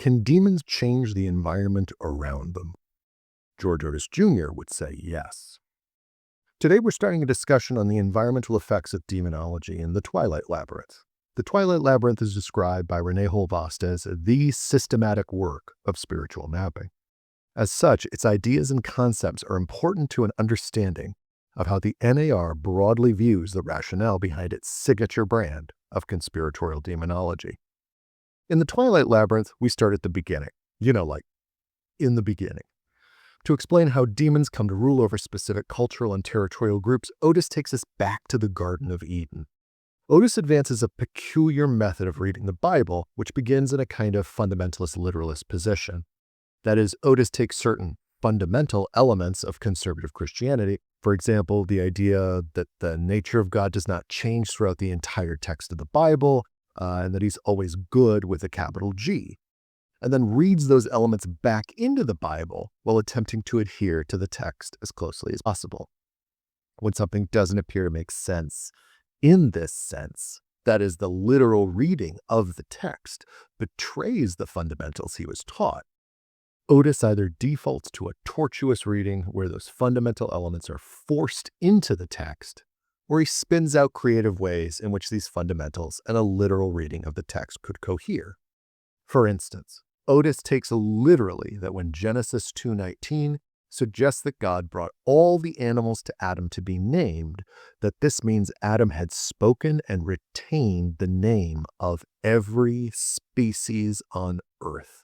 Can demons change the environment around them? George Otis Jr. would say yes. Today we're starting a discussion on the environmental effects of demonology in the Twilight Labyrinth. The Twilight Labyrinth is described by René Holvast as the systematic work of spiritual mapping. As such, its ideas and concepts are important to an understanding of how the NAR broadly views the rationale behind its signature brand of conspiratorial demonology. In the Twilight Labyrinth, we start at the beginning, like in the beginning. To explain how demons come to rule over specific cultural and territorial groups, Otis takes us back to the Garden of Eden. Otis advances a peculiar method of reading the Bible, which begins in a kind of fundamentalist literalist position. That is, Otis takes certain fundamental elements of conservative Christianity, for example, the idea that the nature of God does not change throughout the entire text of the Bible, and that he's always good with a capital G, and then reads those elements back into the Bible while attempting to adhere to the text as closely as possible. When something doesn't appear to make sense in this sense, that is, the literal reading of the text betrays the fundamentals he was taught, Otis either defaults to a tortuous reading where those fundamental elements are forced into the text, or he spins out creative ways in which these fundamentals and a literal reading of the text could cohere. For instance, Otis takes literally that when Genesis 2:19 suggests that God brought all the animals to Adam to be named, that this means Adam had spoken and retained the name of every species on earth.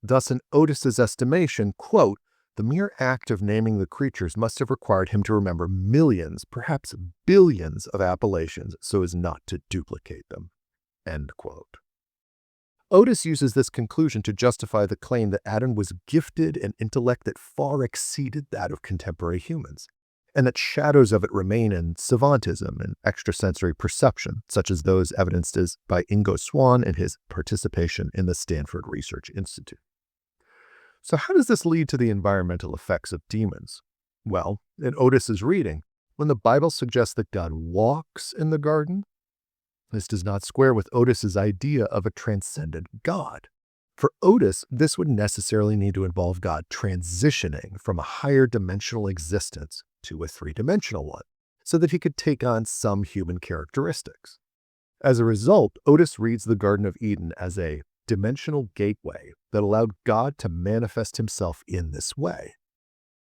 Thus, in Otis's estimation, quote, the mere act of naming the creatures must have required him to remember millions, perhaps billions of appellations so as not to duplicate them, end quote. Otis uses this conclusion to justify the claim that Adam was gifted an intellect that far exceeded that of contemporary humans, and that shadows of it remain in savantism and extrasensory perception, such as those evidenced by Ingo Swann and his participation in the Stanford Research Institute. So how does this lead to the environmental effects of demons? Well, in Otis's reading, when the Bible suggests that God walks in the garden, this does not square with Otis's idea of a transcendent God. For Otis, this would necessarily need to involve God transitioning from a higher dimensional existence to a three-dimensional one, so that he could take on some human characteristics. As a result, Otis reads the Garden of Eden as a dimensional gateway that allowed God to manifest himself in this way.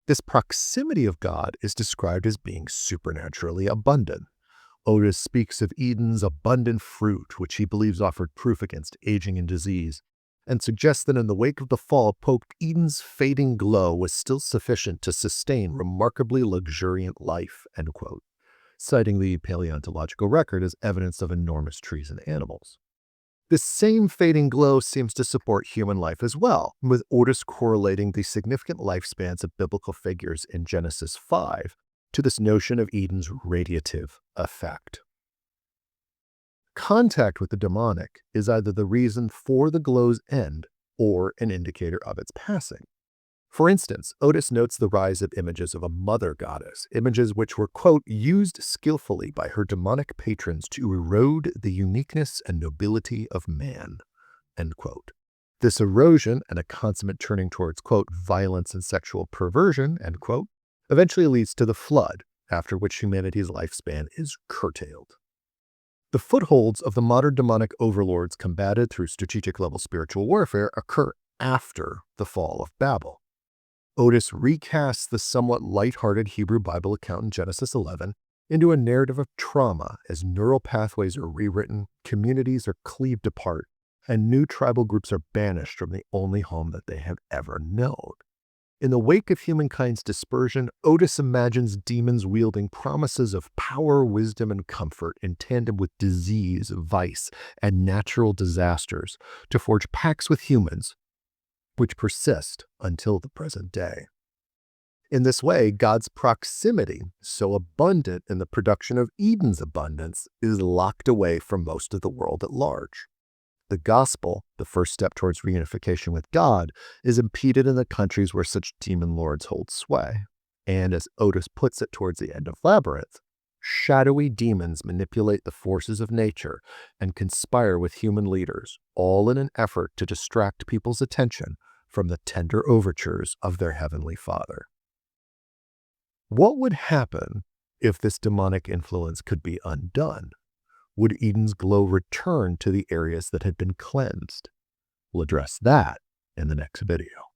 This proximity of God is described as being supernaturally abundant. Otis speaks of Eden's abundant fruit, which he believes offered proof against aging and disease, and suggests that in the wake of the fall, Eden's fading glow was still sufficient to sustain remarkably luxuriant life, end quote, citing the paleontological record as evidence of enormous trees and animals. This same fading glow seems to support human life as well, with Otis correlating the significant lifespans of biblical figures in Genesis 5 to this notion of Eden's radiative effect. Contact with the demonic is either the reason for the glow's end or an indicator of its passing. For instance, Otis notes the rise of images of a mother goddess, images which were, quote, used skillfully by her demonic patrons to erode the uniqueness and nobility of man, end quote. This erosion and a consummate turning towards, quote, violence and sexual perversion, end quote, eventually leads to the flood, after which humanity's lifespan is curtailed. The footholds of the modern demonic overlords combated through strategic-level spiritual warfare occur after the fall of Babel. Otis recasts the somewhat lighthearted Hebrew Bible account in Genesis 11 into a narrative of trauma as neural pathways are rewritten, communities are cleaved apart, and new tribal groups are banished from the only home that they have ever known. In the wake of humankind's dispersion, Otis imagines demons wielding promises of power, wisdom, and comfort in tandem with disease, vice, and natural disasters to forge pacts with humans, which persist until the present day. In this way, God's proximity, so abundant in the production of Eden's abundance, is locked away from most of the world at large. The gospel, the first step towards reunification with God, is impeded in the countries where such demon lords hold sway. And as Otis puts it towards the end of Labyrinth, Shadowy demons manipulate the forces of nature and conspire with human leaders, all in an effort to distract people's attention from the tender overtures of their Heavenly Father. What would happen if this demonic influence could be undone? Would Eden's glow return to the areas that had been cleansed? We'll address that in the next video.